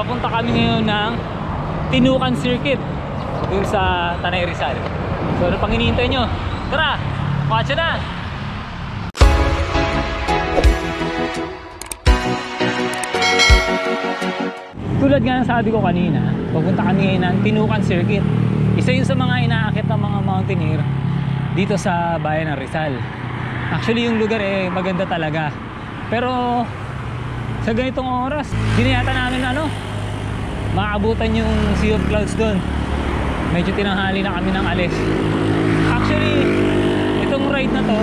papunta kami ngayon ng Tinukan Circuit dun sa Tanay Rizal. So ano pang hinihintay nyo? Tara, watch na! Tulad nga ng sabi ko kanina, papunta kami ngayon ng Tinukan Circuit. Isa yun sa mga inaakit ng mga mountaineer dito sa bayan ng Rizal. Actually yung lugar maganda talaga. Pero sa ganitong oras, di na yata namin maabutan yung Sea of Clouds doon. Medyo tinanghali na kami ng alis. Actually, itong ride na to,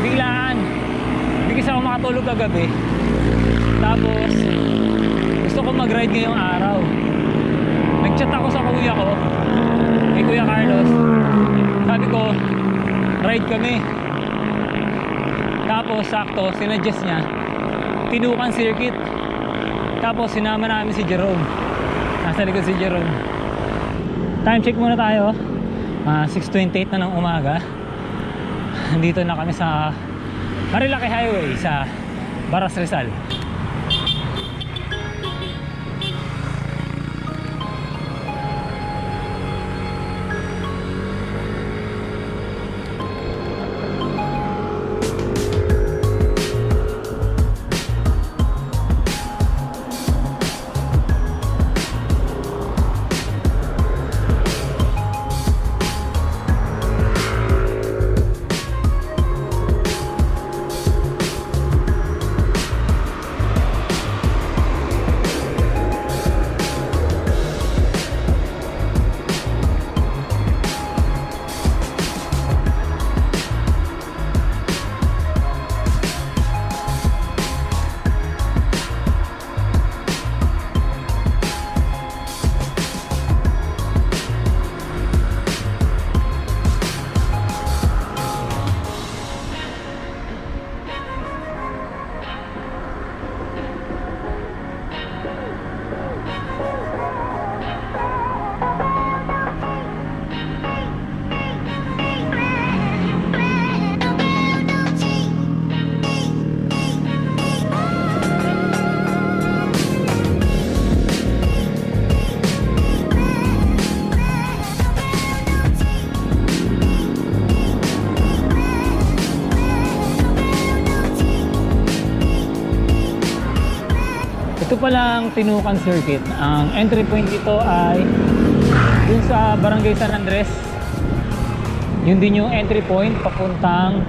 biglaan. Hindi kasi ako makatulog kagabi. Tapos gusto ko mag-ride ngayong araw. Nag-chat ako sa kuya ko, kay Kuya Carlos. Sabi ko, ride kami. Tapos sakto, sinuggest niya Tinukan Circuit. Tapos sinama namin si Jerome. Nasa likod si Jerome. Time check muna tayo. 6:28 na ng umaga. Nandito na kami sa Marilaki Highway sa Baras, Rizal. Ito palang Tinukan Circuit. Ang entry point dito ay dun sa Barangay San Andres. Yun din yung entry point papuntang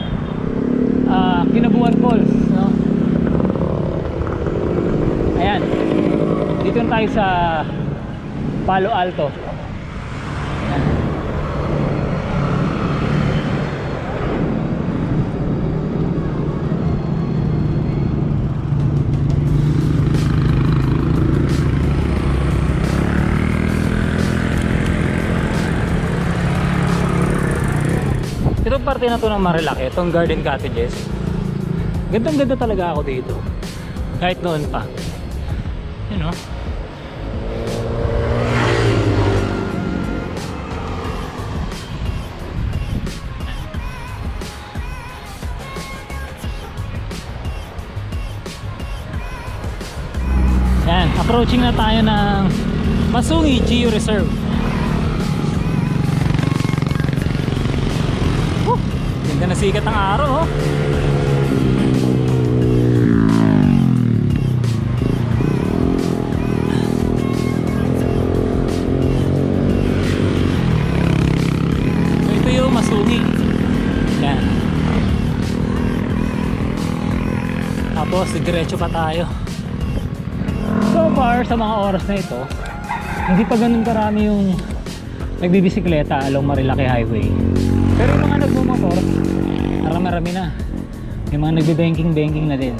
Kinabuan Falls, no? Ayan. Dito na tayo sa Palo Alto. Ayan. Itong parte na to ng Marilaki, itong Garden Cottages, gandang ganda talaga ako dito kahit noon pa, you know. Yan, approaching na tayo ng Masungi Geo Reserve. Ganda na sikat ng araw, oh. So ito yung Masungi. Yan. Tapos diretso pa tayo. So far sa mga oras na ito, hindi pa ganun karami yung nagbibisikleta along Marilaki Highway. Pero yung mga nagmumotor, marami na. Yung mga nagbe-banking na din.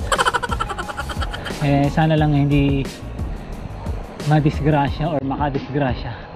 Sana lang hindi madisgrasya or makadisgrasya.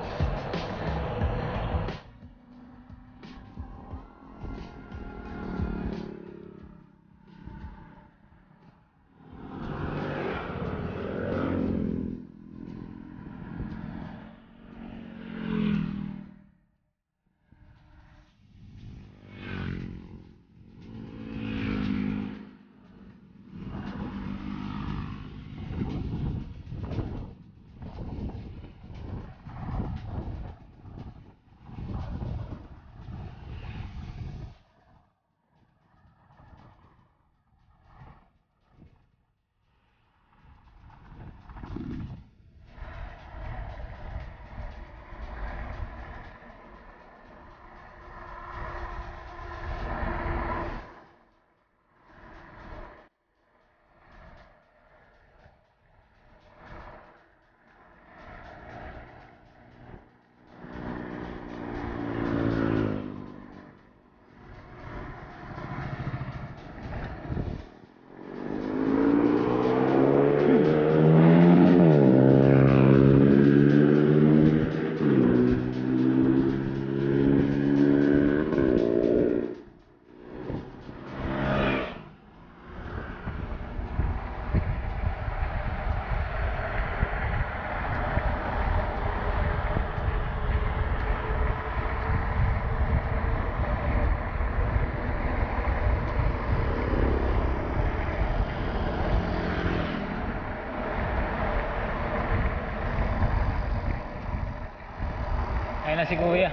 Ayun na si kuya.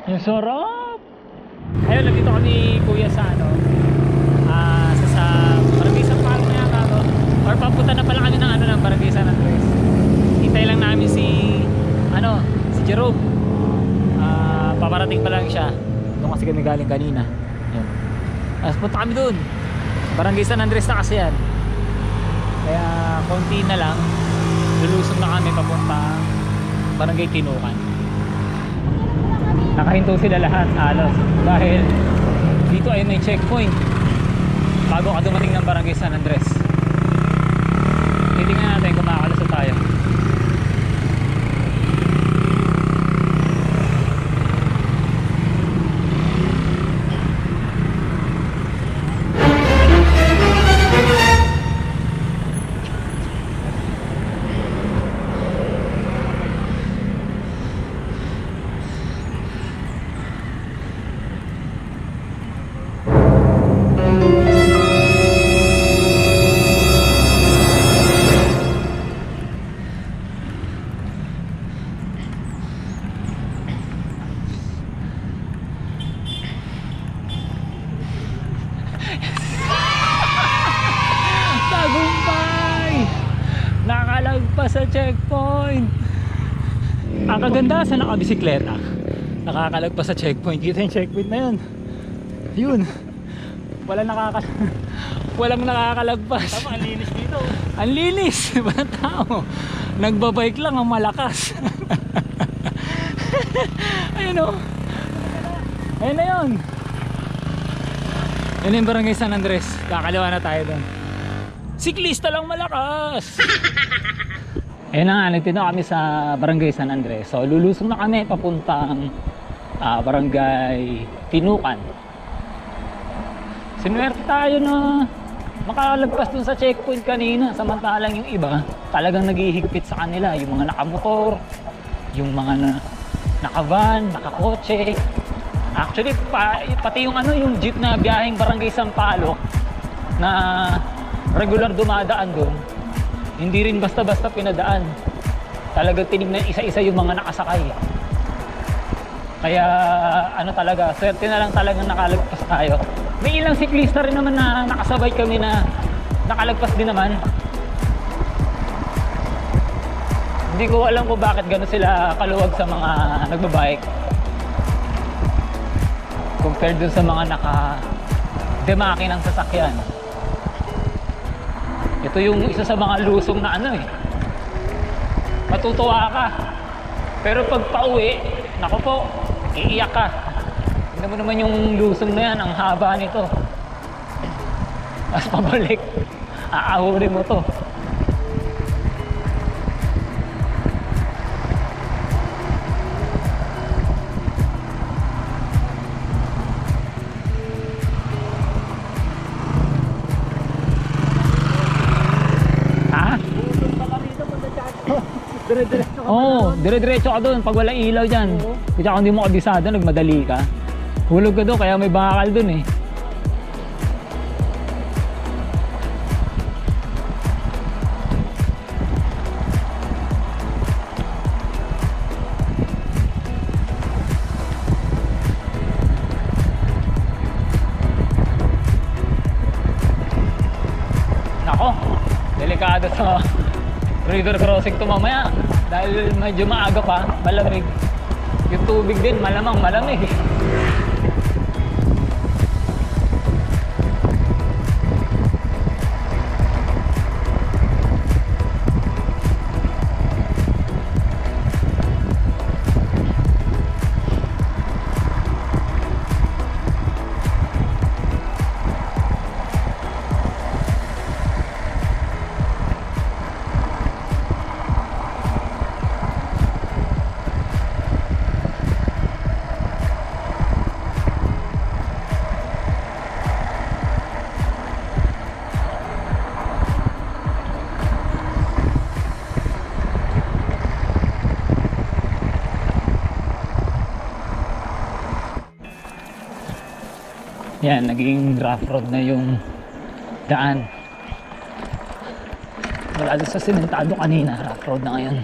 Yung sarap! Ayun, nandito kami kuya sa ano, sa Barangay San Pablo na yata to. Or papunta na pala kami ng ano, ng Barangay San Andres. Hintay lang namin si Jerome. Paparating pa lang siya. Doon kasi kami galing kanina. Yun. Tapos punta kami doon. Barangay San Andres na kasi yan. Kaya konti na lang, lulusong na kami papunta Barangay Tinukan. Nakahinto sila lahat halos dahil dito ay may checkpoint bago ka dumating ng Barangay San Andres. Titingnan natin kung makakalusot tayo. Nakalagpas sa checkpoint. Ang kaganda sa nakabisikleta, nakakalagpas sa checkpoint. Kita yung checkpoint na yun. Yun. Walang nakakalagpas. Tama, ang linis dito. Ang linis. Walang tao. Nagbabike lang ang malakas. Ayun o. Ayun na yun. Yun yung Barangay San Andres. Kakaliwa na tayo doon. Siklista lang malakas. Ayun na nga, nagtino kami sa Barangay San Andres. So lulusong na kami papuntang Barangay Tinukan. Sinuwerte tayo na makalagpas dun sa checkpoint kanina. Samantalang yung iba talagang naghihigpit sa kanila. Yung mga nakamotor, yung mga nakavan, nakakotse. Actually pati yung yung jeep na biyaheng Barangay Sampaloc na regular dumadaan doon, hindi rin basta-basta pinadaan. Talagang tinignan isa-isa yung mga nakasakay. Kaya talaga, swerte na lang talagang nakalagpas tayo. May ilang siklista rin naman na nakasabay kami na nakalagpas din naman. Hindi ko alam kung bakit gano'n sila kaluwag sa mga nagbabike compared dun sa mga naka-demaki ng sasakyan. Ito yung isa sa mga lusong na matutuwa ka. Pero pag pauwi, naku po, iiyak ka. Tignan mo naman yung lusong na yan, ang haba nito. Tapos pabalik, aahurin mo to. Dire-diretso ka doon pag wala ilaw dyan. Kaya kung hindi mo kabisado, nagmadali ka. Hulog ka doon, kaya may bakal doon eh. Nako, delikado sa river crossing to mamaya. Dahil medyo maaga pa, malamig. Yung tubig din, malamang malamig. Yan, naging rough road na yung daan. Mula doon sa sementado kanina, rough road na ngayon.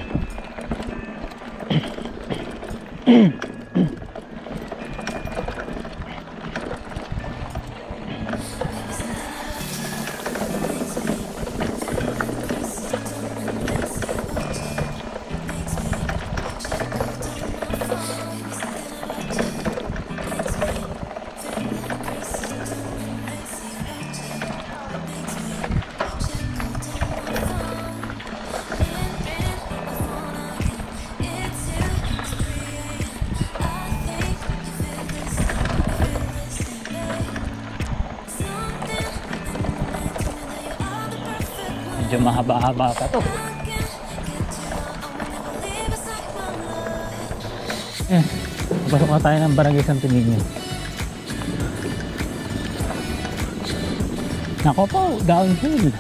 Medyo mahaba-haba pa to. Pasok na tayo ng Barangay Santo Niño. Nako po, downhill.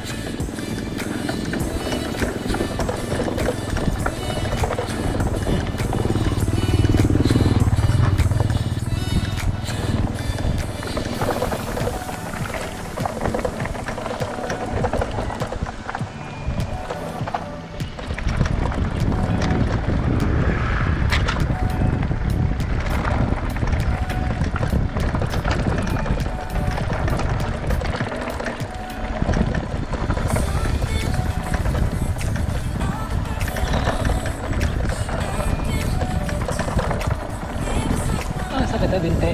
Sakit na binte.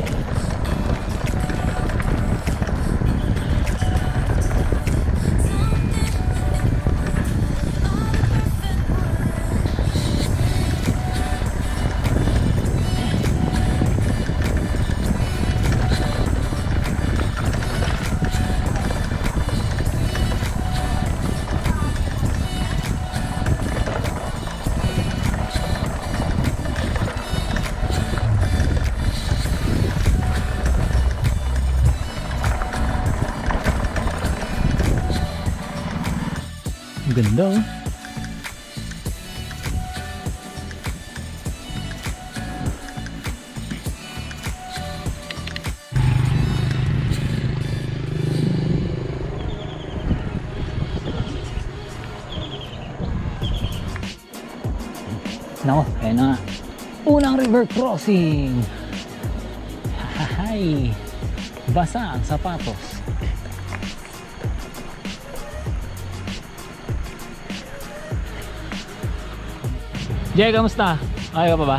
Ganda oh. Nako, ayan na nga. Unang river crossing. Hahay. Basa ang sapatos. Jay, kamusta? Ayaw pa ba?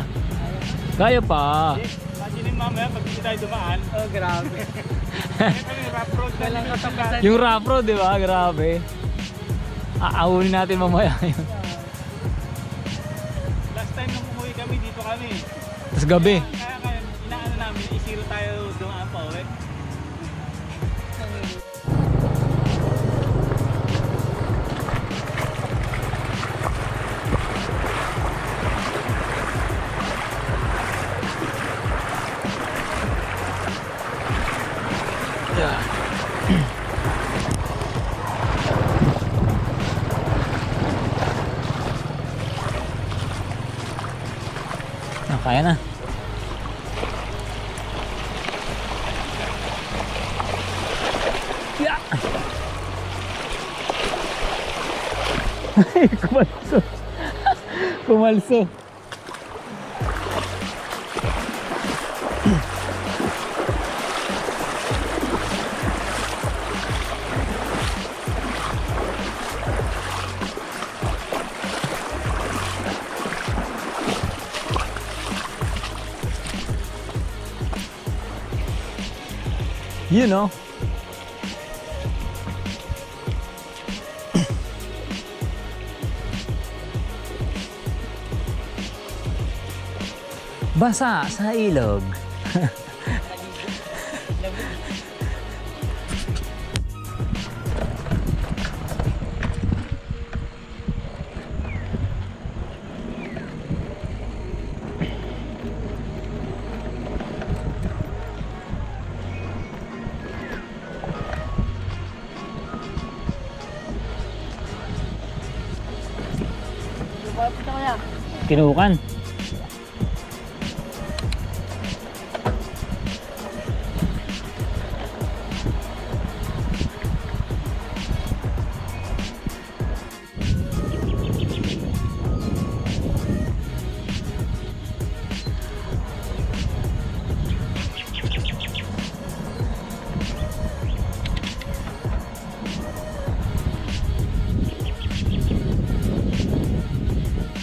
Kaya pa. Imagine mamaya pag hindi tayo dumaan. Oh, grabe. Yung rough road na lang katapusan. Yung rough road, di ba? Grabe. Aawunin natin mamaya yun. Last time nung umuwi kami, dito kami. Tapos gabi. Kaya inaano namin, isiro tayo dumaan pa uwi. Kaya na. Yeah. Kumalso. Kumalso. You know. Basa sa ilog. Kinukan.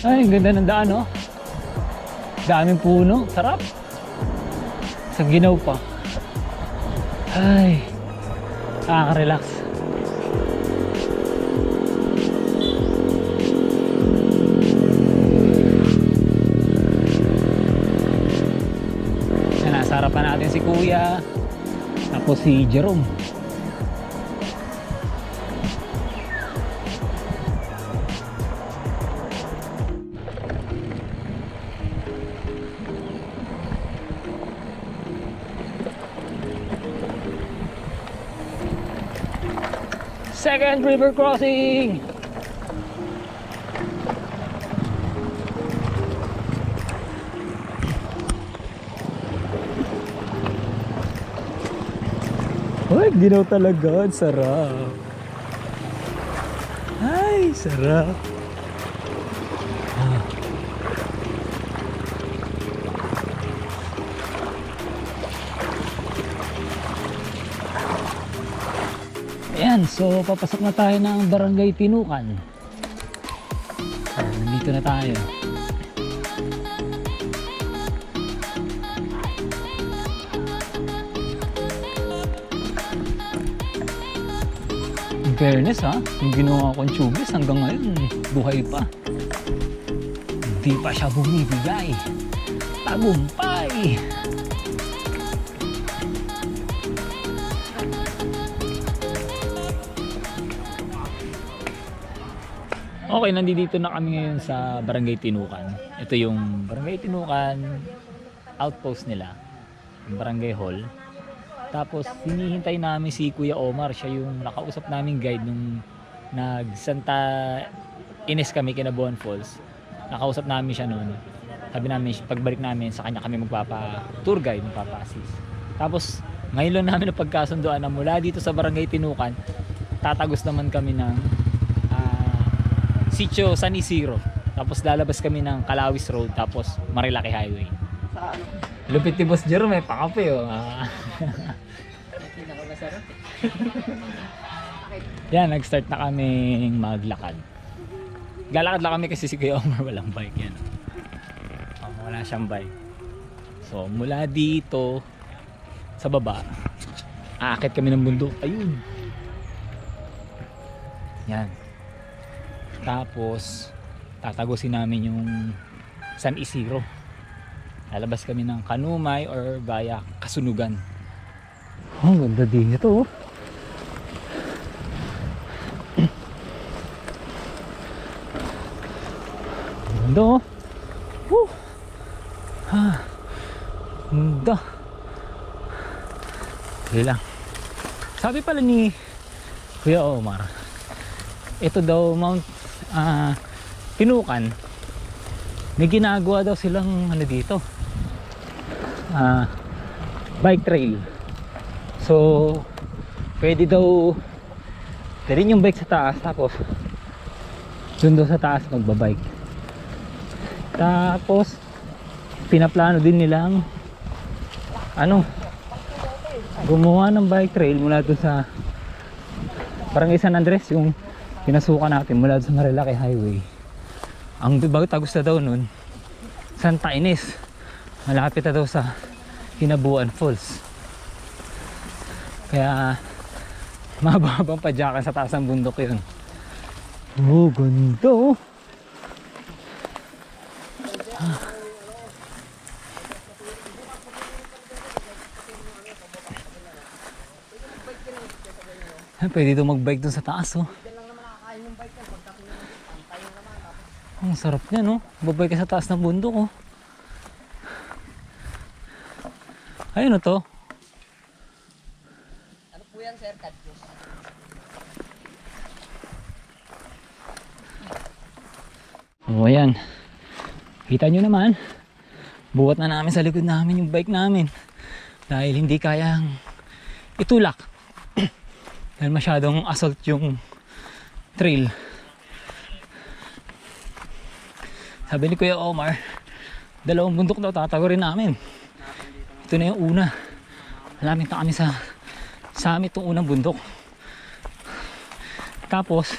Ay, ang ganda ng daan, oh. Daming puno. Sarap. Sa ginaw pa. Ay, nakaka-relax. Nasa harapan natin si Kuya. Tapos si Jerome. Second river crossing. Ay, ginaw talaga. Ang sarap. Ay, sarap. Ayan, so papasok na tayo ng Barangay Tinukan. Nandito na tayo. In fairness ha, yung ginawa kong tubis hanggang ngayon buhay pa. Hindi pa siya bumibigay. Tagumpay! Okay, nandito na kami ngayon sa Barangay Tinukan. Ito yung Barangay Tinukan outpost nila, yung Barangay Hall. Tapos hinihintay namin si Kuya Omar, siya yung nakausap naming guide nung nag Santa Ines kami kina Buon Falls. Nakausap namin siya noon. Sabi namin pagbalik namin sa kanya kami magpapa-tour guide, magpapa-assist. Tapos ngayon lang namin napagkasunduan na mula dito sa Barangay Tinukan, tatagos naman kami ng Sitio San Isidro. Tapos lalabas kami ng Calawis Road, tapos Marilaki Highway. Sa ano? Lupit ni Boss Jerome, may pakape oh. Pinakamasarap eh. Yan, nag-start na kaming maglakad. Galakad lang kami kasi si Kuya Omar walang bike yan. Wala siyang bike. So mula dito sa baba, aakit kami ng bundok. Ayun. Yan. Tapos tatagusin namin yung San Isidro. Lalabas kami ng Kanumay or via Kasunugan. Oh, ganda dito. Ganda oh. Woo! Ha. Ganda. Okay lang. Sabi pala ni Kuya Omar, ito daw Mount Tinukan, may ginagawa daw silang ano dito, bike trail. So pwede daw dalhin yung bike sa taas, tapos dun daw sa taas magbabike. Tapos pinaplano din nilang gumawa ng bike trail mula dun sa Barangay San Andres, yung pinasukan natin mula sa Marilaki Highway. Ang tagus na daw nun Santa Ines, malapit na daw sa Buon Falls. Kaya mababang padyakan sa taas ng bundok yun. Oh, ganda oh. Pwede daw mag-bike dun sa taas oh. Ang sarap niya no, babay ka sa taas ng bundok oh. Ayun to. Ano po yan, sir? Kadyos. O ayan, kita nyo naman, buhat na namin sa likod namin yung bike namin dahil hindi kayang itulak dahil masyadong assault yung trail. Sabi ni Kuya Omar, 2 bundok daw tatagurin namin. Ito na yung una. Malamit na kami sa summit itong unang bundok. Tapos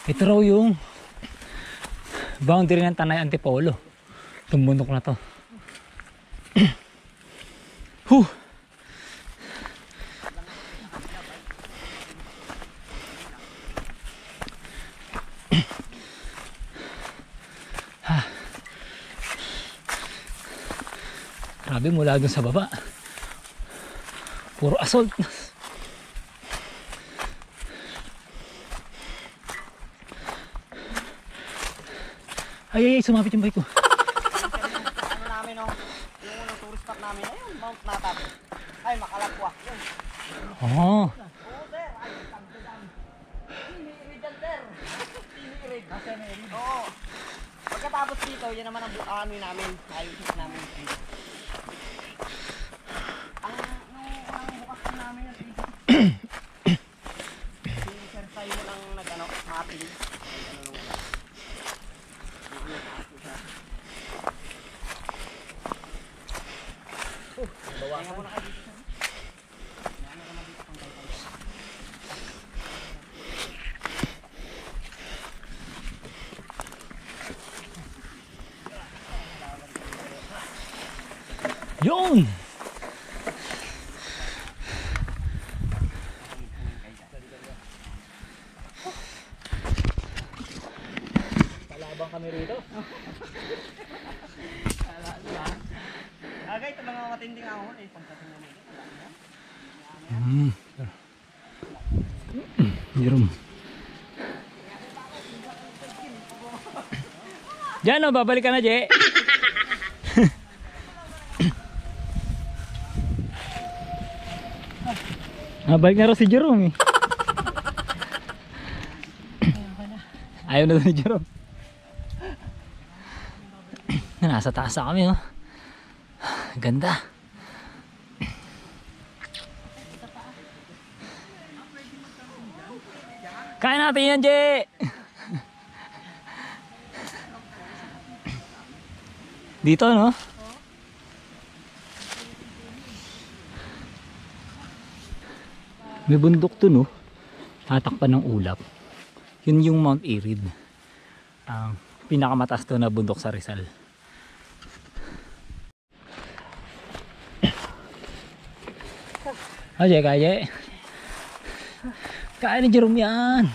ito raw yung boundary ng Tanay Antipolo. Itong bundok na to. Huh. Grabe, mula dun sa baba puro assault. Ay, sumapit yung bike ko. Ano namin oh, yung unang tourist spot namin, ayun, Mount Natap. Ay, Makalapwa. Yun. Oo. Oo, sir. Ay, tagdagan. Tinirid yan, sir. Tinirid. Oo. Pagkatapos dito, yan naman ang ano namin. Ayusin namin. Ang bukas pa namin yung si Sir Sai mo lang nag-ano, mapping. Bawa mo na kayo dito. Yun! Palabang kami rito. Agay, ito mga matinding ahon eh. Pagdating namin. Jerome. Diyan o, babalik ka na, Je. Balik na rin si Jerome eh. Ayaw na doon ni Jerome. Nasa taas na kami oh. Ganda. Kain natin yan, Je. Dito no? May bundok to no? Tatakpan ng ulap. Yun yung Mount Irid. Ang pinakamataas to na bundok sa Rizal. Aje, kaya. Kaya ni Jerome yan.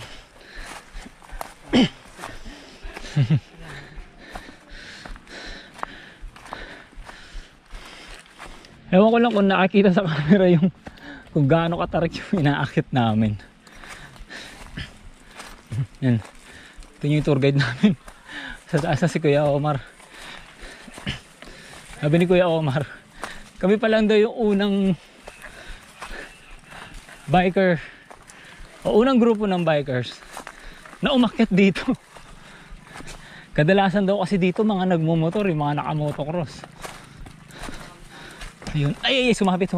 Ewan ko lang kung nakakita sa camera yung kung gaano katarik yung inaakit namin. Yan. Ito yung tour guide namin. Sa taas na si Kuya Omar. Sabi ni Kuya Omar, kami pa lang daw yung unang biker o unang grupo ng bikers na umakyat dito. Kadalasan daw kasi dito mga nagmumotor, yung mga nakamotocross. Ayun. Ay, sumabit.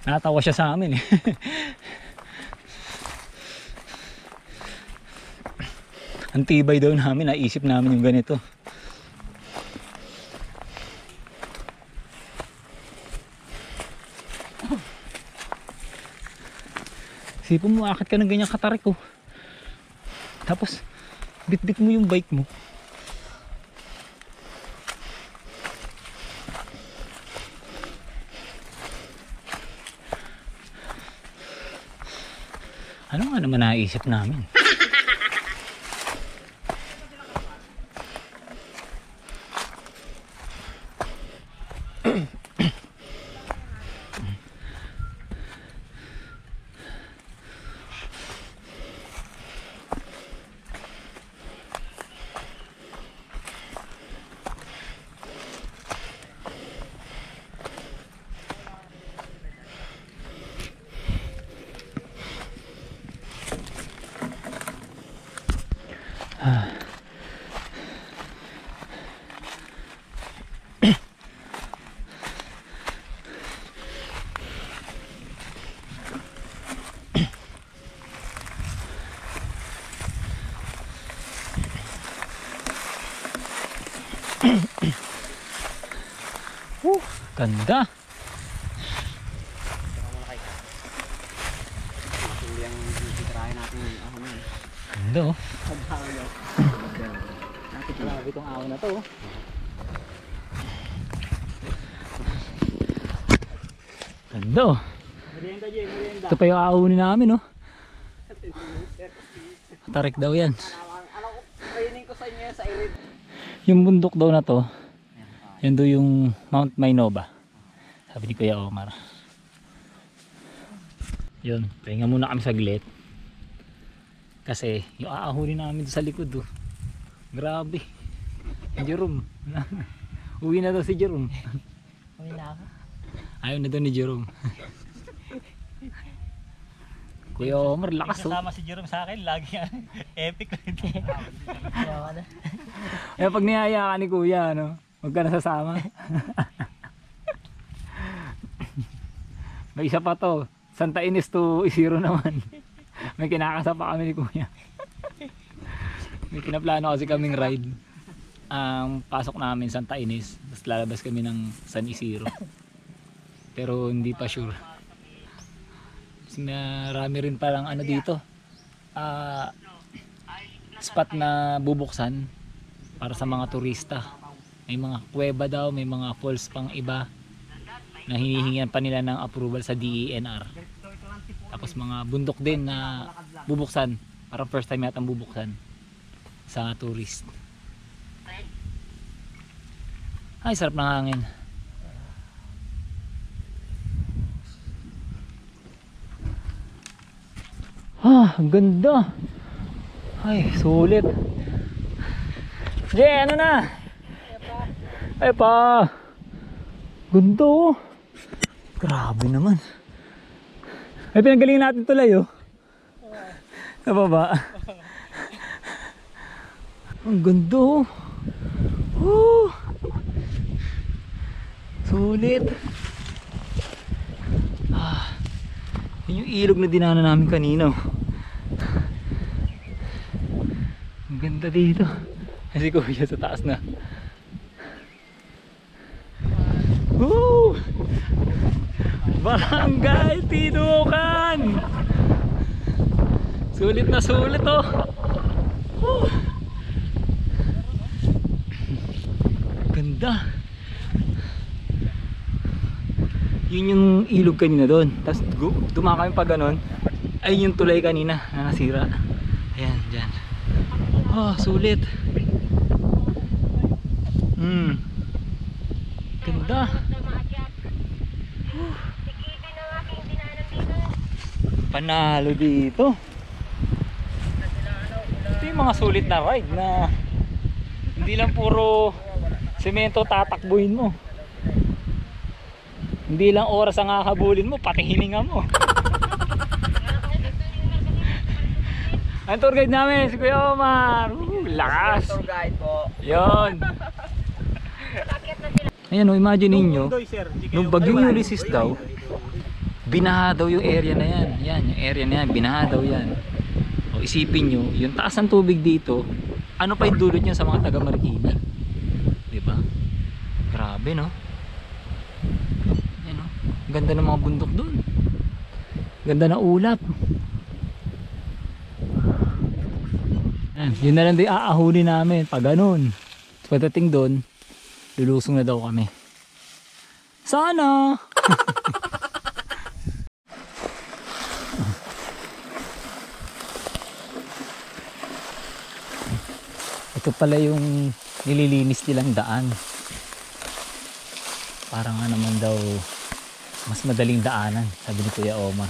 Natawa siya sa amin eh. Ang tibay daw namin, naisip namin yung ganito. Sipon mo, akit ka ng ganyang katarik oh. Tapos bit-bit mo yung bike mo. Ano nga naman naisip namin? Ganda. Matindi ang titirahin natin yung ahon yun. Ganda oh. Paghawa. Grabe itong ahon na to oh. Ganda oh. Merienda, Jay, merienda. Ito pa yung ahonin namin oh. Tarik daw yan. Ano ko, training ko sa inyo yan sa Irid. Yung bundok daw na to, yan daw yung Mount Maynova. Sabi ni Kuya Omar. Yun, pahinga muna kami saglit. Kasi yung aahunin namin doon sa likod oh. Grabe. Jerome. Uwi na daw si Jerome. Uwi na ako. Ayaw na daw ni Jerome. Kuya Omar, lakas oh. Kasama si Jerome sa akin, lagi epic rin. Eh pag niyaya ka ni Kuya, ano, huwag ka nasasama. May isa pa to, Santa Ines to Isiro naman. May kinakasa pa kami ni Kuya. May kinaplano kasi kaming ride. Ang pasok namin Santa Ines, tapos lalabas kami ng San Isidro. Pero hindi pa sure. Marami rin parang ano dito, spot na bubuksan para sa mga turista. May mga kuweba daw, may mga falls pang iba na hinihingan pa nila ng approval sa DENR. Tapos mga bundok din na bubuksan, parang first time yata bubuksan sa tourist. Ay, sarap ng hangin. Ang ganda. Ay, sulit. Jay, ano na? Ay pa. Ganda oh. Grabe naman. Ay, pinagaling natin tulay oh. Sa baba. Ang ganda oh. Sulit. Yun yung ilog na dinaanan namin kanina. Ang ganda dito. Kasi Kuya sa taas na. Woo! Barangay Tinukan! Sulit na sulit oh. Woo! Ganda. Yun yung ilog kanina doon. Tapos dumaka kami pa ganon. Ay yung tulay kanina na nasira. Ayan, dyan. Sulit. Ganda. Panalo dito. Ito yung mga sulit na ride na hindi lang puro semento tatakbuhin mo. Hindi lang oras ang kakabulin mo, pati hininga mo. Ang tour guide namin, si Kuya Omar. Lakas. Tour guide po. Yun. Ayan o, imagine ninyo, nung bagyong Ulysses daw, binaha daw yung area na yan. Yan, yung area na yan, binaha daw yan. O isipin nyo, yung taas ng tubig dito, ano pa yung dulot nyo sa mga taga Marikina? Diba? Grabe no? Ganda ng mga bundok doon. Ganda ng ulap. Yun na lang din aahunin namin pag ganun. Pagdating doon, lulusong na daw kami. Sana! Ito pala yung nililinis nilang daan. Parang nga naman daw mas madaling daanan, sabi ni Kuya Omar.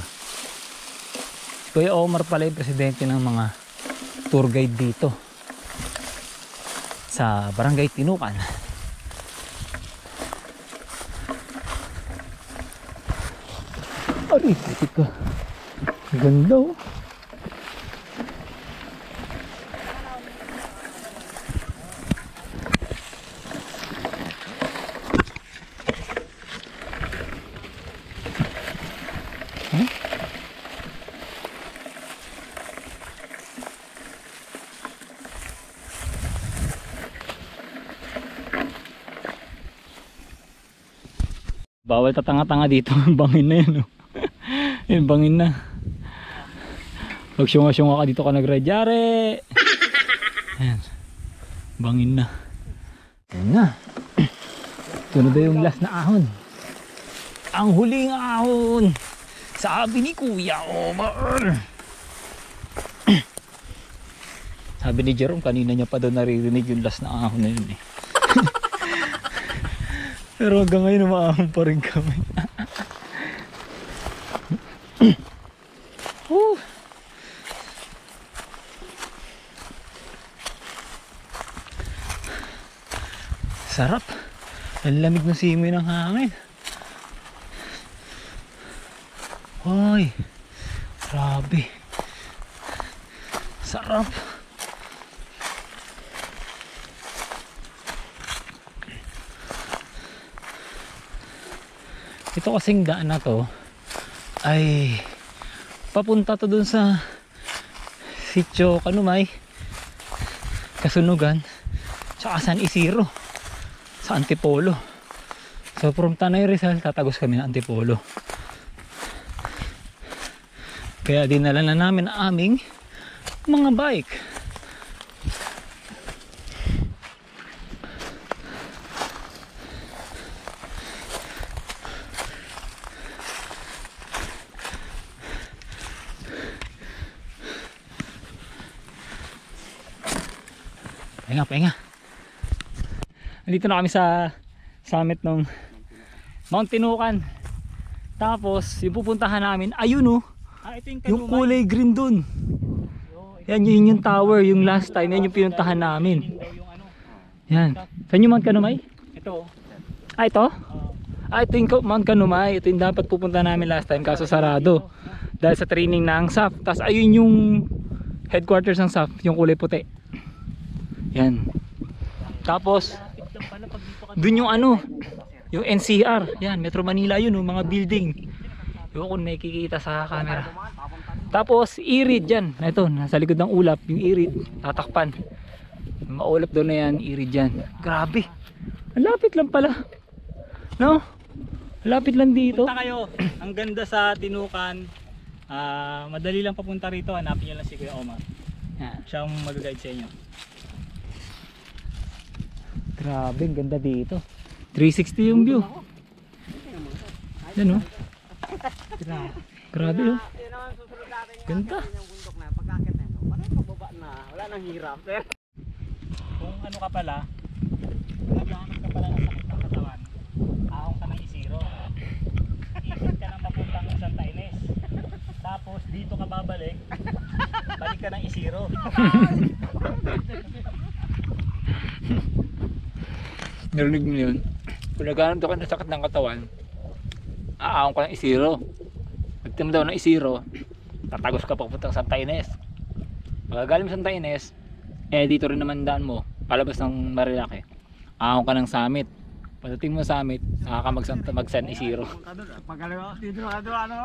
Kuya Omar pala yung presidente ng mga tour guide dito sa Barangay Tinukan. Aray, tika. Ganda oh. Bawal tatanga-tanga dito. Bangin na yan oh. Yung bangin na. Pag syunga-syunga ka dito ka nag-ride, yari! Ayan. Bangin na. Ayan na. Ito na daw yung last na ahon. Ang huling ahon! Sabi ni Kuya Omar! Sabi ni Jerome, kanina niya pa daw naririnig yung last na ahon na yun eh. Pero hanggang ngayon umaahon pa rin kami. Sarap. Ang lamig ng simoy ng hangin. Hoy. Grabe. Sarap. Ito kasing daan na to ay papunta to dun sa Sitio Kanumay, Kasunugan, tsaka San Isidro, sa Antipolo. So from Tanay Rizal tatagos kami ng Antipolo. Kaya dinala na namin ang aming mga bike. Pahinga. Nandito na kami sa summit ng Mount Tinucan. Tapos yung pupuntahan namin, ayun oh, yung kulay green dun. Yan yun yung tower, yung last time, yan yung pinuntahan namin. Yan. Saan yung Mount Kanumay? Ito. Ah, ito? Ito yung Mount Kanumay. Ito yung dapat pupunta namin last time, kaso sarado. Dahil sa training ng SAF. Tapos ayun yung headquarters ng SAF, yung kulay puti. Yan. Tapos dun yung ano, yung NCR. Yan, Metro Manila yun, mga building. Yung kung nakikita sa camera. Tapos irid yan. Ito, nasa likod ng ulap, yung irid, tatakpan. Maulap doon na yan, irid yan. Grabe. Ang lapit lang pala. No? Lapit lang dito. Punta kayo. Ang ganda sa Tinucan. Madali lang papunta rito. Hanapin nyo lang si Kuya Omar. Yan. Siya ang mag-guide sa inyo. Grabe, ang ganda dito. 360 yung view. Yan oh. Grabe oh. Yun naman susunod natin yung Ganda. yung bundok na pagkakit na yun. Parang mababa na. Wala nang hirap. Kung ano ka pala, naghahanap ka pala ng sakit ng katawan, ahong ka ng Isiro. Ikot ka ng papuntang Santa Ines. Tapos dito ka babalik, balik ka ng Isiro. Narinig mo yun? Kung naghanap ka ng sakit ng katawan, aahon ka ng Isiro. Pagtim daw ng Isiro, tatagos ka papuntang Santa Ines. Pagkagaling mo Santa Ines, dito rin naman daan mo, palabas ng Marilake. Ahon ka ng Summit. Pagdating mo sa Summit, saka ka mag-San Isidro.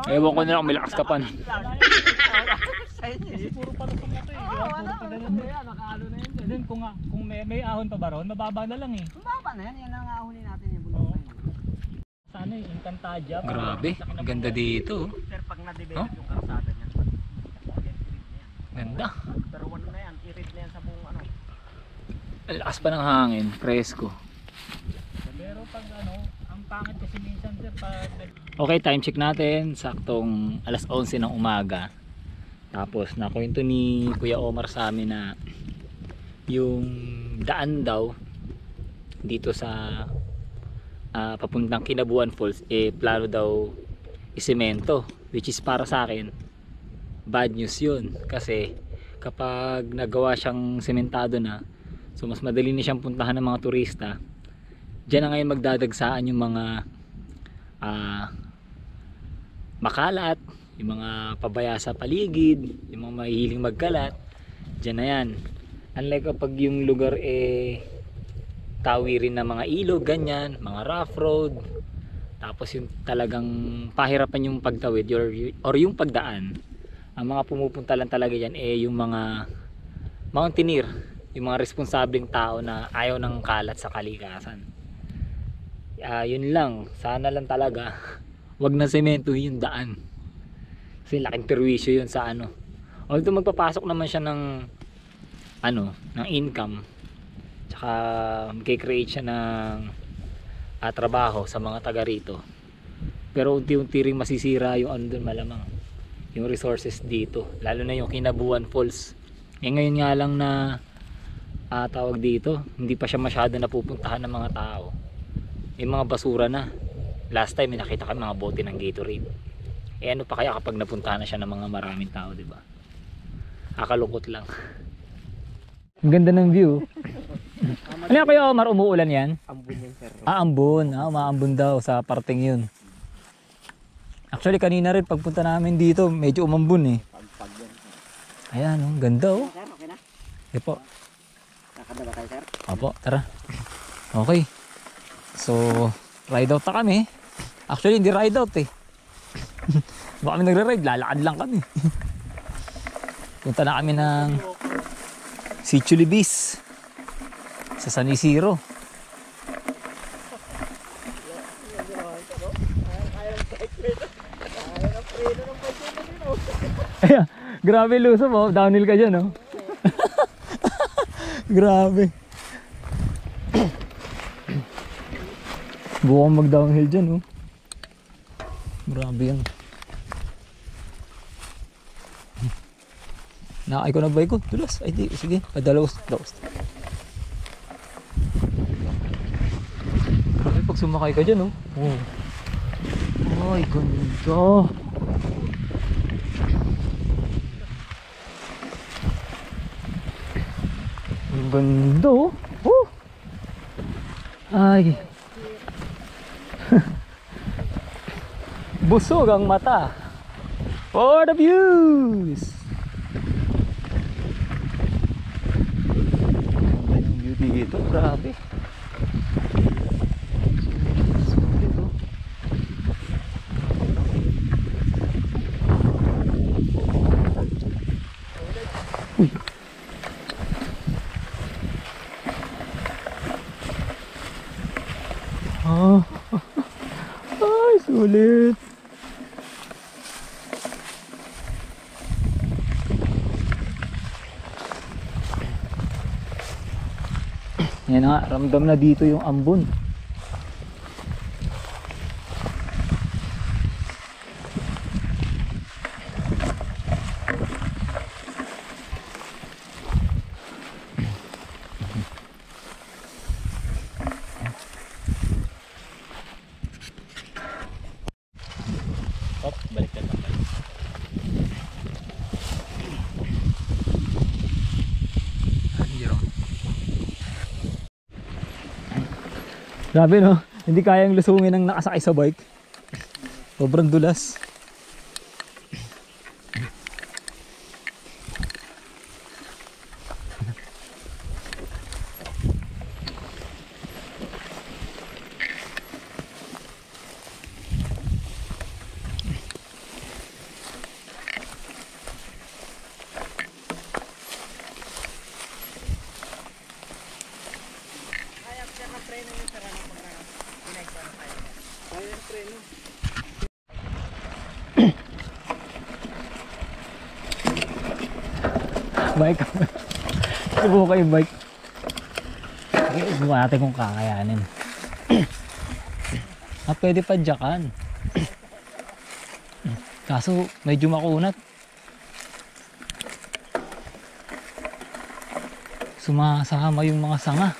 Ewan ko na lang, may lakas ka pa. Puro palusong na ito eh. Then kung may ahon pa ba ron, mababa na lang eh. Mababa na yan. Yan ang ahunin natin yung bundok na yun. Sana eh, Encantadia. Grabe, ganda dito. Pero pag na-develop yung karsada niyan, Ganda. pero ano na yan, irid na yan sa buong ano. Ang lakas pa ng hangin, presko. Pero pag ang pangit kasi minsan sir, pag Okay, time check natin. Saktong alas 11 ng umaga. Tapos nakwento ni Kuya Omar sa amin na yung daan daw dito sa papuntang Kinabuan Falls plano daw isemento, which is para sa akin bad news yun, kasi kapag nagawa siyang sementado na, so mas madali na siyang puntahan ng mga turista. Diyan na ngayon magdadagsaan yung mga makalat, yung mga pabaya sa paligid, yung mga mahihiling magkalat. Diyan na yan. Unlike kapag yung lugar tawirin na mga ilog, ganyan, mga rough road, tapos yung talagang pahirapan yung pagtawid or yung pagdaan. Ang mga pumupunta lang talaga dyan yung mga mountaineer, yung mga responsableng tao na ayaw ng kalat sa kalikasan. Yun lang, sana lang talaga wag na semento yung daan, kasi laking perwisyo yun sa Although magpapasok naman siya ng ano, ng income, tsaka magkikreate siya ng trabaho sa mga taga rito, pero unti-unti ring masisira yung ano dun, malamang yung resources dito, lalo na yung Kinabuan Falls. Ngayon nga lang na tawag dito, hindi pa siya masyado napupuntahan ng mga tao, yung mga basura na. Last time may nakita kami mga bote ng Gatorade. Ano pa kaya kapag napuntahan na siya ng mga maraming tao, di ba? Kakalungkot lang. Ang ganda ng view. Ano yan kayo, Omar, umuulan yan? Ambon yan, sir. Ambon. Umaambon daw sa parting yun. Actually kanina rin pagpunta namin dito, medyo umambon eh. Pagpag yan, sir. Ayan, ganda oh. Sir, okay na? Okay po. Nakadaba tayo, sir. Opo, tara. Okay. So, ride out na kami. Actually, hindi ride out eh. Baka kami nagre-ride, lalakad lang kami. Punta na kami ng Sitio Libis sa San Isidro. Ayan, grabe luso mo, downhill ka dyan oh. Grabe. Bukang mag downhill dyan oh. Grabe yan. Nakakay ko na bike ko. Tulas. Ay di. Sige. Dalawas. Grabe pag sumakay ka dyan oh. Ay ganda. Ang ganda oh. Ay. Busog ang mata for the views. Ganda ng view dito, grabe. Sulit oh. Uy. Ay, sulit. Yan nga, ramdam na dito yung ambon. Baliktad lang tayo. Grabe no, hindi kayang lusungin ng nakasakay sa bike. Sobrang dulas. Bike. Subukan yung bike. Subukan natin kung kakayanin. Pwede pa dyakan. Kaso medyo makunat. Sumasama yung mga sanga.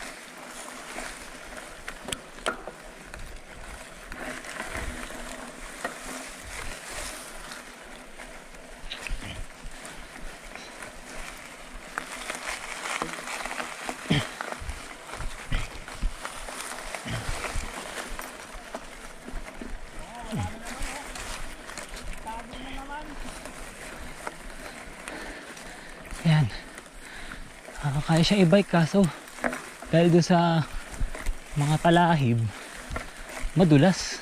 Ayan. Kaya siya i-bike kaso dahil doon sa mga talahib madulas.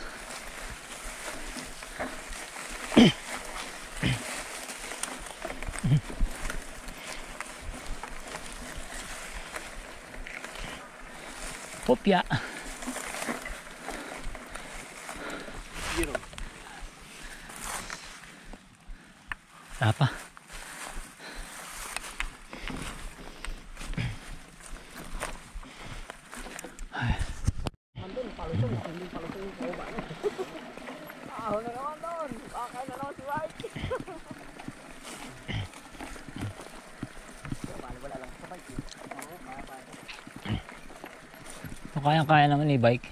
Popya. Apa? kayang-kaya naman i-bike.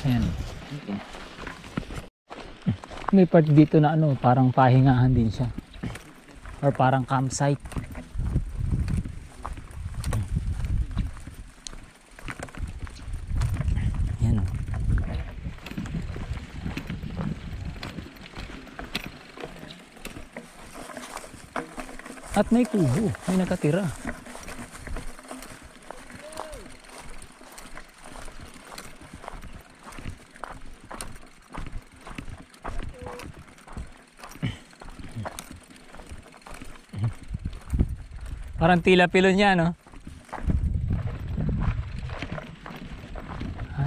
Ayan. May part dito na ano, parang pahingahan din siya. Or parang campsite. Ayan. At may kubo, may nakatira. Parang tila pilon niya, no?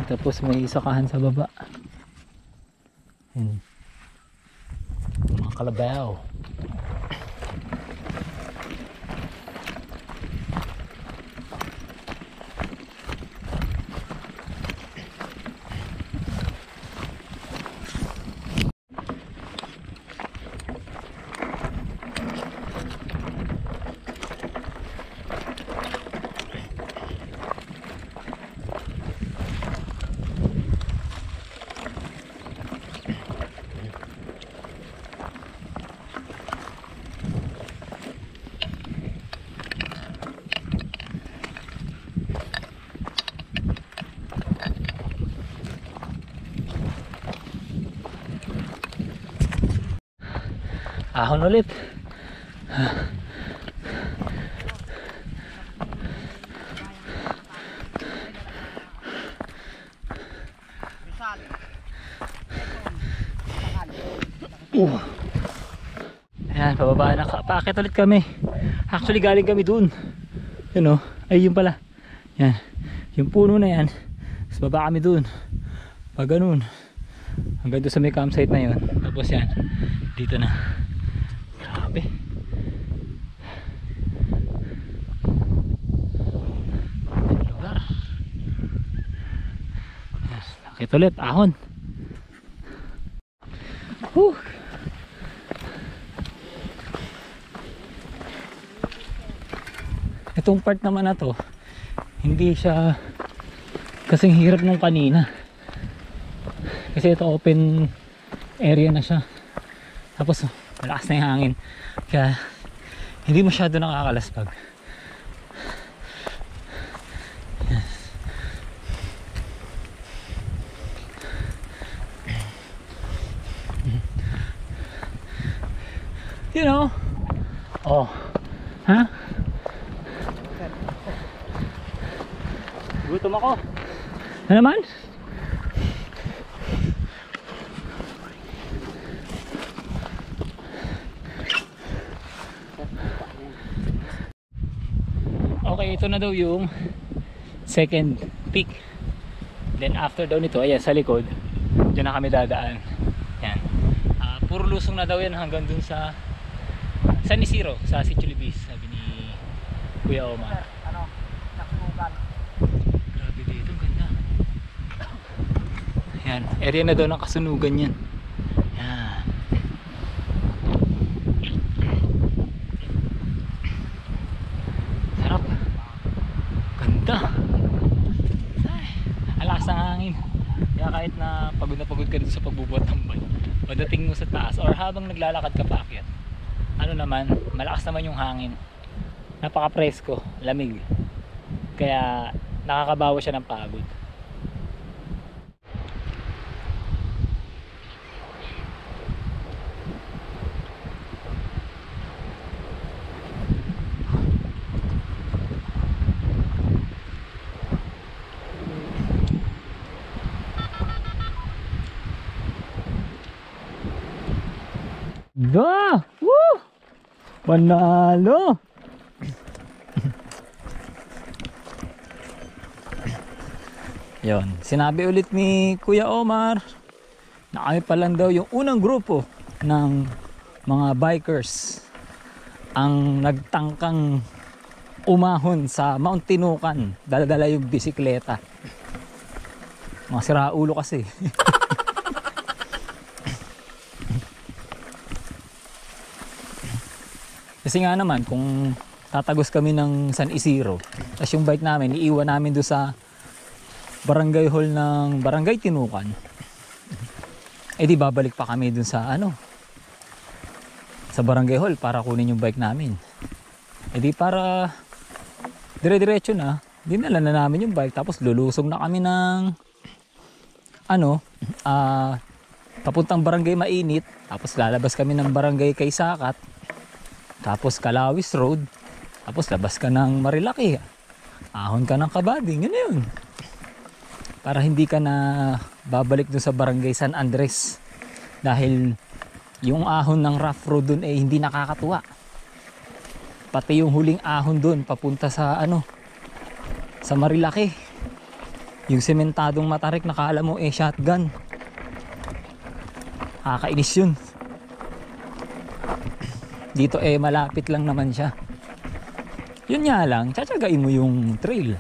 Tapos may isakahan sa baba. Ayan. Mga kalabaw. Ahon ulit. Ayan, pababa na. Paakit ulit kami. Actually galing kami dun. Yun o. Ay yun pala. Yan. Yung puno na yan. Tapos baba kami dun. Pag ganun. Hanggang doon sa may campsite na yun. Tapos yan. Dito na. Grabe. Lugar. Yes, nakita ulit. Ahon. Whew. Itong part naman na to, hindi siya kasing hirap nung kanina. Kasi ito open area na siya. Tapos malakas na yung hangin. Kaya hindi masyado nakakalaspag. Yes. You know. Oh. Ha? Gutom ako. Ano naman? Okay, ito na daw yung second peak. Then after daw nito, ayan sa likod, dyan na kami dadaan. Yan. Puro lusong na daw yan hanggang dun sa San Isidro, sa Sitio Libis, sabi ni Kuya Omar. Ano? Naksugan. Grabe dito, ganda. Yan, area na daw ng kasunugan yan. Yan. Sarap. Ganda. Ay, alas ng hangin. Kaya kahit na pagod ka dito sa pagbubuhat ng bike, pagdating mo sa taas or habang naglalakad ka paakyat, ano naman, malakas naman yung hangin. Napaka-presko, lamig. Kaya nakakabawa siya ng pagod. Da! Woo! Panalo! Yon, sinabi ulit ni Kuya Omar na kami pa lang daw yung unang grupo ng mga bikers ang nagtangkang umahon sa Mount Tinucan, dala-dala yung bisikleta. Mga siraulo kasi. Kasi nga naman, kung tatagos kami ng San Isidro, tapos yung bike namin, iiwan namin doon sa barangay hall ng Barangay Tinukan, eh di babalik pa kami doon sa sa barangay hall para kunin yung bike namin. Eh di para dire-diretso na, dinala na namin yung bike, tapos lulusog na kami ng papuntang Barangay Mainit, tapos lalabas kami ng Barangay Kaysakat, tapos Kalawis Road, tapos labas ka ng Marilaki, ahon ka ng Kabading, yun na yun. Para hindi ka na babalik dun sa Barangay San Andres, dahil yung ahon ng rough road dun hindi nakakatuwa. Pati yung huling ahon dun papunta sa sa Marilaki, yung sementadong matarik, nakala mo shotgun, kakainis yun. Dito malapit lang naman siya. Yun nga lang, tsatsagain mo yung trail.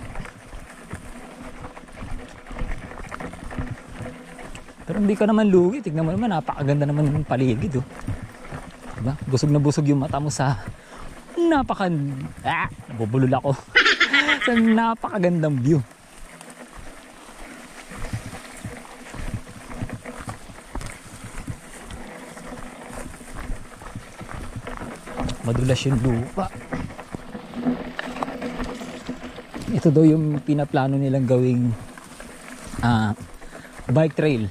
Pero hindi ka naman lugi. Tignan mo naman, napakaganda naman ng paligid. Diba? Busog na busog yung mata mo sa bubulol ako. Sa napakagandang view. Madulas yung lupa. Ito daw yung pinaplano nilang gawing bike trail.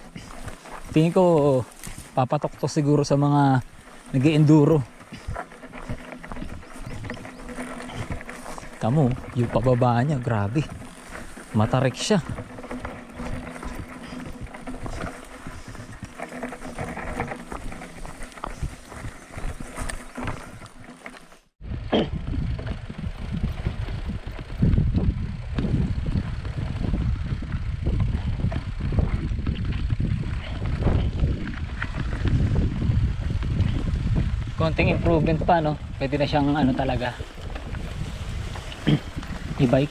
Tingin ko papatok to siguro sa mga nag-enduro. Tamo, yung pababa niya, grabe. Matarik siya. Konting improvement pa, no? Pwede na siyang talaga e-bike.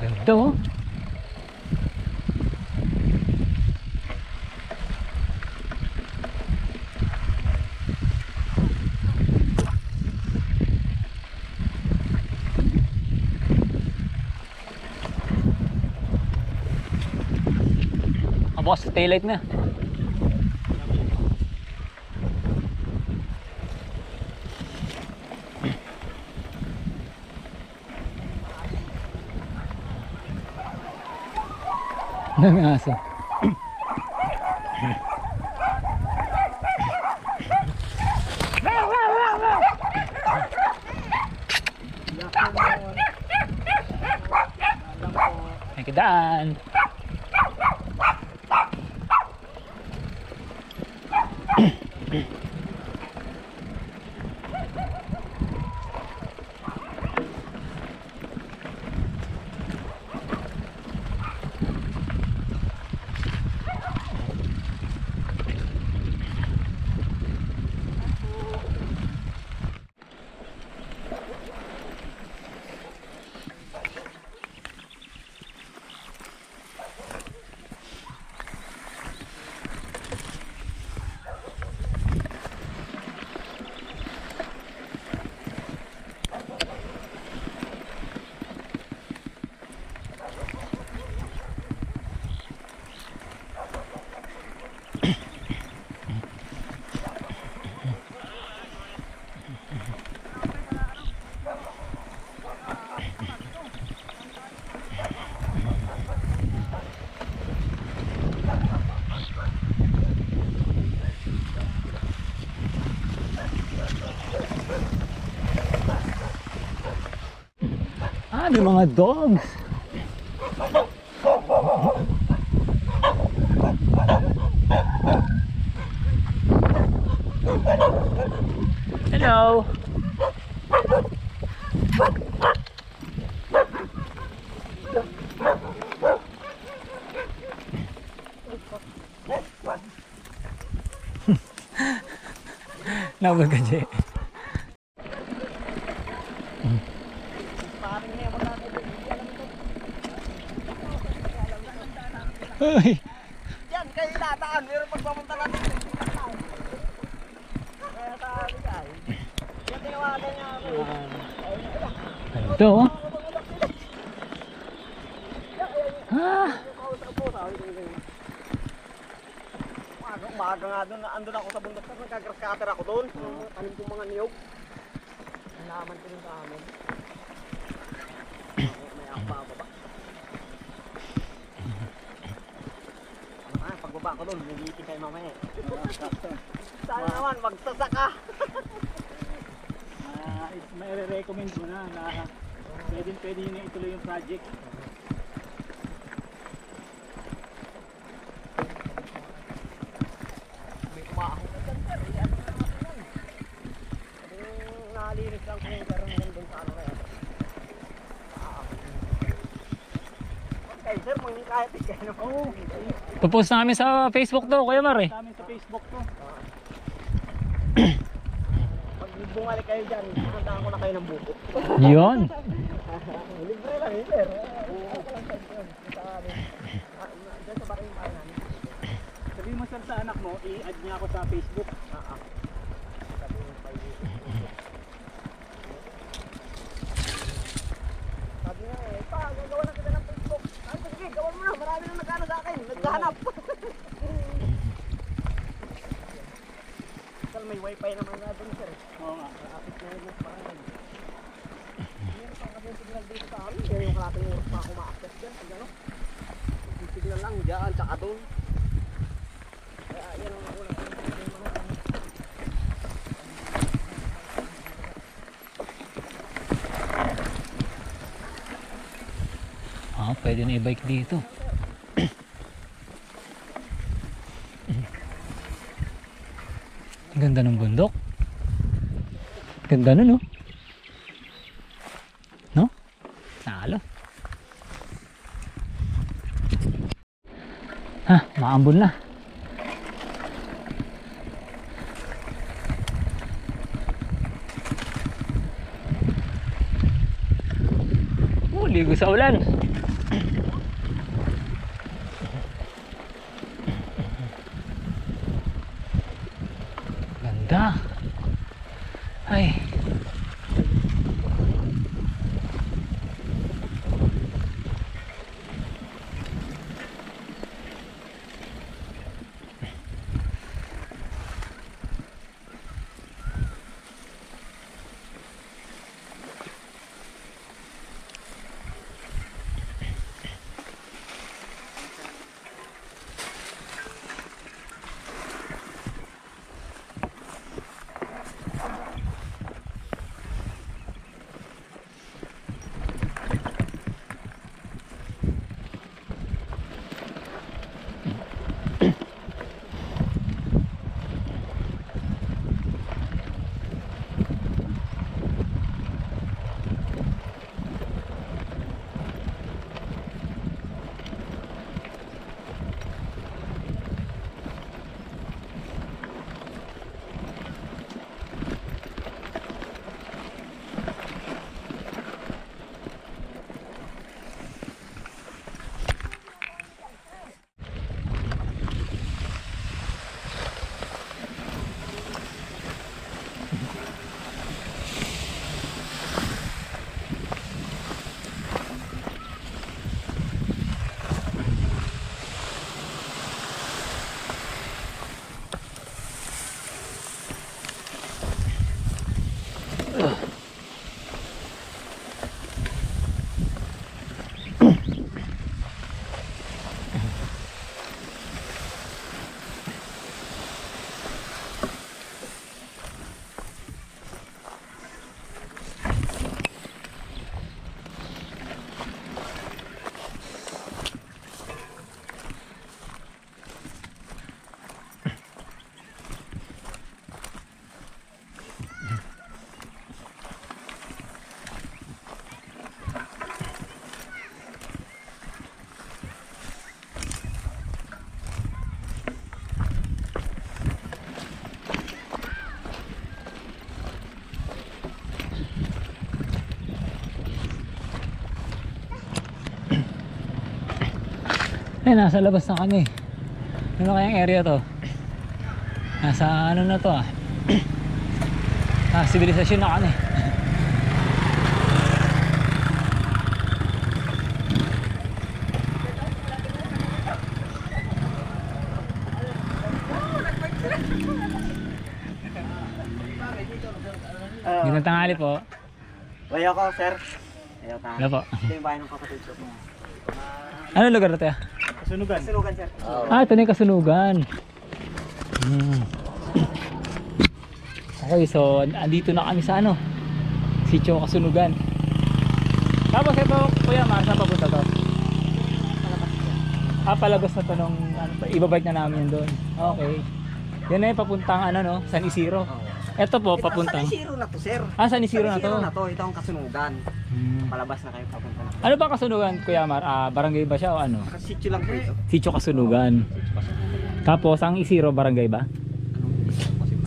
Ganda, oh. Boss, taillight na. Dami aso. Thank you, Dan. May mga dogs. Hello. Nabag ka, Jay. Parang niya magkakabit. Hindi alam ito. Uy! Yan, kayo lataan. Meron pagpapunta natin. Kaya tayo guys. Yan tinawagan niya ako. Ito, oh. Ah! Umaga nga doon, andun ako sa bundok, nagkagraskater ako doon. Tanim kong mga niyog. Nalaman ko rin sa amin. May akpa ako ba? Pagbaba ko doon, niliti kayo mamaya. Sana naman, magsasaka. May recommend mo na pwede nyo na ituloy yung project. May kumahong na dyan, sir. Iyan na natin yan. Nalinis lang ko yung sir ngayon doon sa ano kaya. Okay, sir, mga kahit ikaw. Oo, Papost namin sa Facebook to, Kuya Mar eh. sa amin sa Facebook to. Pag bumalik kayo dyan, pupuntahan ko na kayo ng buko. Yun. Libre lang yun, sir. Ako lang sir. Sa amin. Dyan sa baking bahay namin. Sabihin mo sir sa anak mo, i-add niya ako sa Facebook. Sabi mo pa yun. Sabi nga eh, pa, gagawa na kita ng Facebook. Ay, sige, gawan mo na. Marami na nagkano sa akin. Naghahanap. Sir, may wifi naman nga dun, sir. Oo nga. Kapit na yun yung parang. Meron pa kasi yung signal dito sa amin. Kaya yung kalating oras pa ako ma-access dyan. Pag ano, yung signal lang dyan, tsaka dun. Kaya yan ang ulang. Ah, pwede na i-bike dito. Ganda ng bundok. Ganda nun, no? No? Nalo. Ha, maambon na. Ligo sa ulan. Ganda. Ay. Eh, nasa labas na kami. Ano kayang area to? Nasa ano na to ah? Sibilisasyon na kami. Magandang tanghali po. Bayo ko, sir. Ayaw tayo. Ano po? Ito yung bahay ng kapatid ko. Ano lugar na to? Kasunugan. Sinugan, sir. Ah, ito na yung Kasunugan. Okay, so andito na kami sa ano? Sitio Kasunugan. Tapos ito, Kuya Mar, saan papunta to? Palabas na to nung ano, ibabike na namin yun doon. Okay. Yan na yung papuntang ano no, San Isidro. Ito po, papuntang. San Isidro na to, sir. San Isidro na to. San Isidro na to. Ito ang Kasunugan. Palabas na kayo papunta na. Ano ba Kasunugan, Kuya Mar? Barangay ba siya o ano? Kasityo lang po ito. Sitio Kasunugan. Tapos ang Isidro, barangay ba?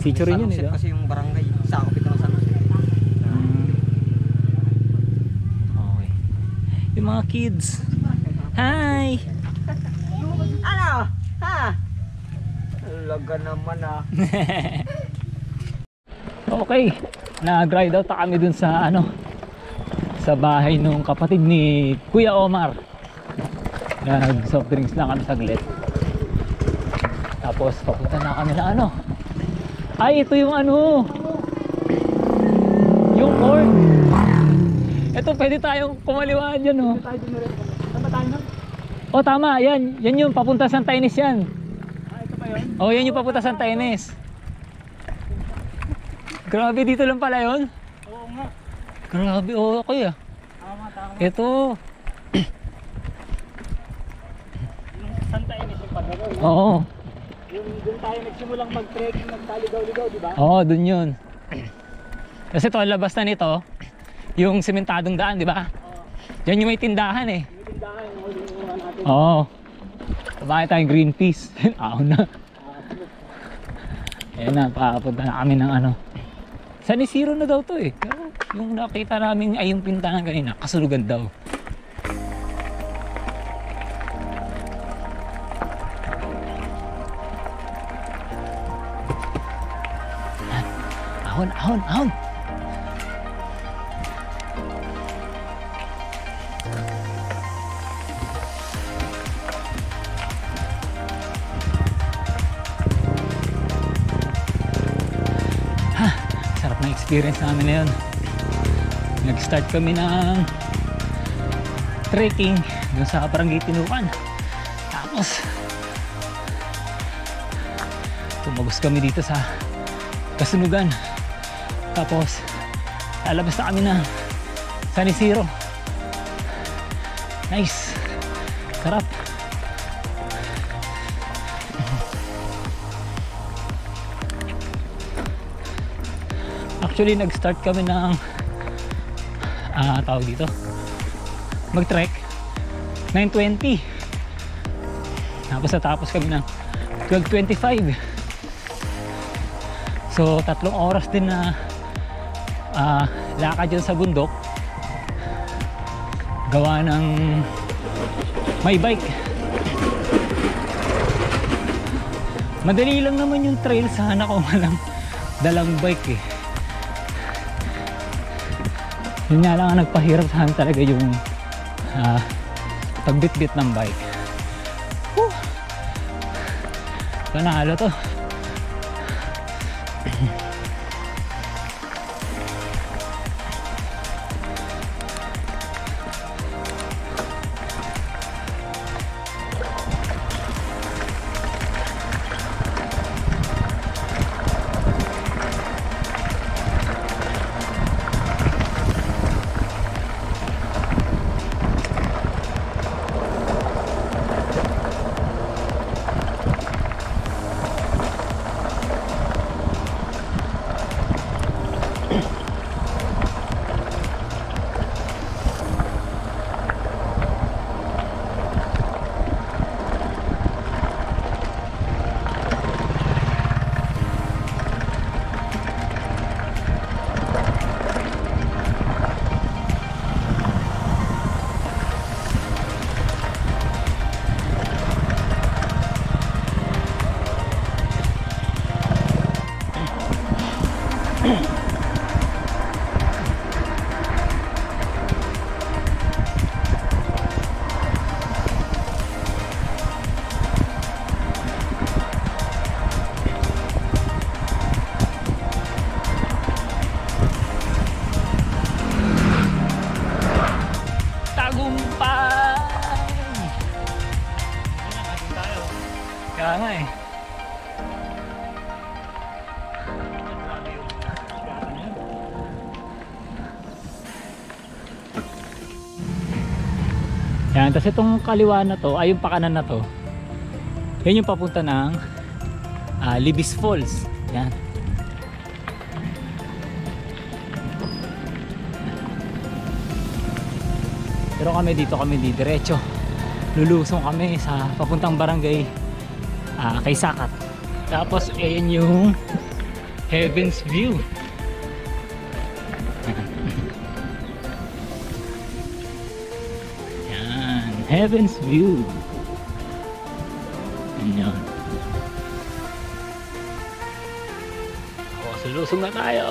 Sitio rin yun, San Jose eh, kasi yung barangay. Sakop ito ng San Jose. Okay. Yung mga kids. Hi! Ano? Ha? Laga naman ah. Okay. Nag-ride out na kami dun sa ano, sa bahay nung kapatid ni Kuya Omar. Nag-soft drinks na kami saglit. Tapos papunta na kami na ano. Ay, ito yung ano. Yung corn. Ito, pwede tayong kumaliwaan dyan, oh. Oh, tama, yan. Yan yung papunta Santa Ines yan. Ito pa yun? Oh, yan yung papunta Santa Ines. Grabe, dito lang pala yun. Oo nga. Grabe, oh, okay ah. Tama. Ito. Yung Santa Ines yung pagano, no? Oo. Yung doon tayo nagsimulang mag-trekking, nagtaligaw-ligaw, di ba? Oo, dun yun. Kasi ito, labas na nito, yung sementadong daan, di ba? Yan yung may tindahan eh. May tindahan, yung huling inuwan natin. Oo. Kumain tayong green peas. Ahon na. Ayan na, papunta na kami ng ano. San Isidro na daw to eh. Pero yung nakita namin ay yung pintahan kanina, Kasunugan daw. Ahon. Sarap na experience namin na yun. Nag-start kami ng trekking dun sa Barangay Tinukan. Tapos tumagos kami dito sa Kasunugan. Tapos lalabas na kami ng San Isidro. Nice. Sarap. Actually nag-start kami ng tawag dito mag-trek 9:20. Tapos natapos kami ng 12:25. So 3 oras din na lakad dyan sa bundok, gawa ng may bike. Madali lang naman yung trail, sana kung walang dalang bike eh. Yun nga lang ang nagpahirap sa akin talaga yung pagbitbit ng bike. Panalo to. Kaya nga eh. Grabe yung gatan yun. Yan, tapos itong kaliwa na to, ay yung pakanan na to, yan yung papunta ng Libis Falls. Yan. Pero kami dito kami diretso. Lulusong kami sa papuntang barangay kay Sakat. Tapos ayun yung Heaven's View. Yan, Heaven's View. Yan. Sulusong na tayo.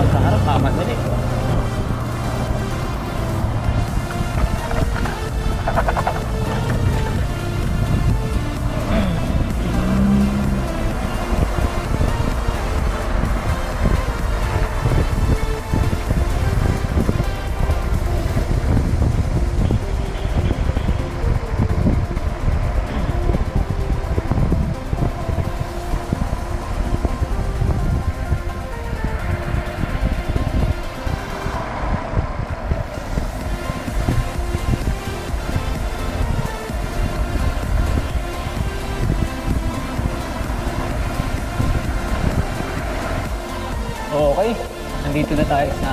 Sa harap madali. Okay, nandito na tayo sa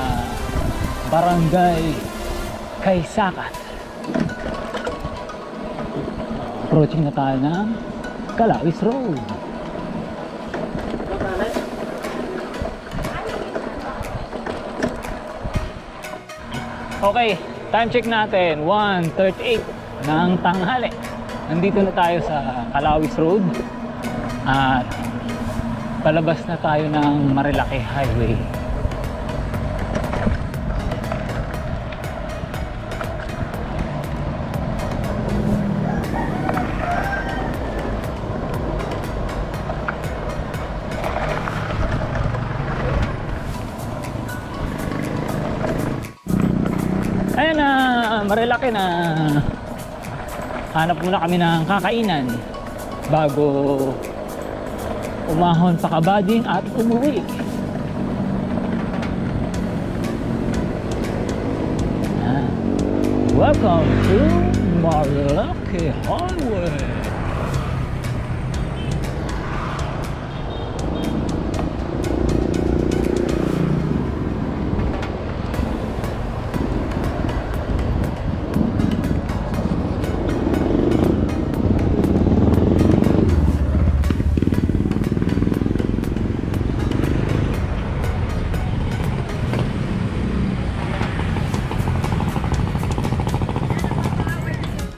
Barangay kay Sakat. Approaching na tayo ng Kalawis Road. Okay, time check natin 1:38 ng tanghali. Nandito na tayo sa Kalawis Road at palabas na tayo ng Marilaki Highway. Ayan na, Marilaki na. Hanap muna kami ng kakainan bago umahon pa kabading at umuwi. Welcome to Marilaki Highway.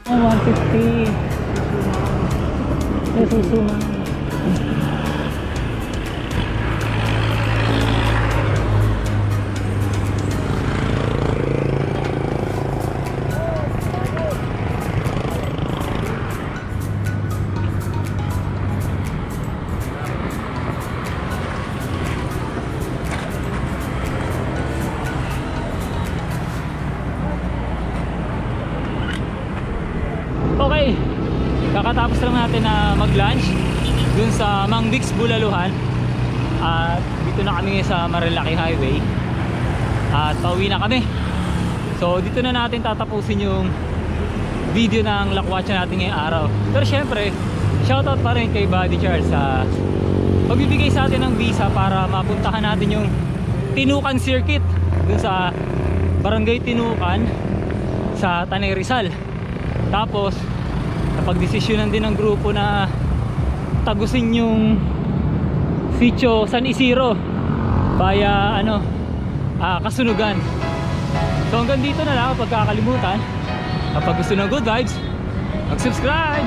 150. Susuma. Okay, kakatapos lang natin na mag-lunch dun sa Mang Dix, Bulaluhan. At dito na kami sa Marilaki Highway. At pauwi na kami. So dito na natin tatapusin yung video ng lakwatsa natin ngayong araw. Pero syempre, shoutout pa rin kay Buddy Charles sa pagbibigay sa atin ng visa para mapuntahan natin yung Tinukan Circuit dun sa Barangay Tinukan sa Tanay Rizal. Tapos napagdesisyonan din ng grupo na tagusin yung Sitio San Isidro via Kasunugan. So hanggang dito na lang. Pagkakalimutan, kapag gusto ng good vibes, mag-subscribe.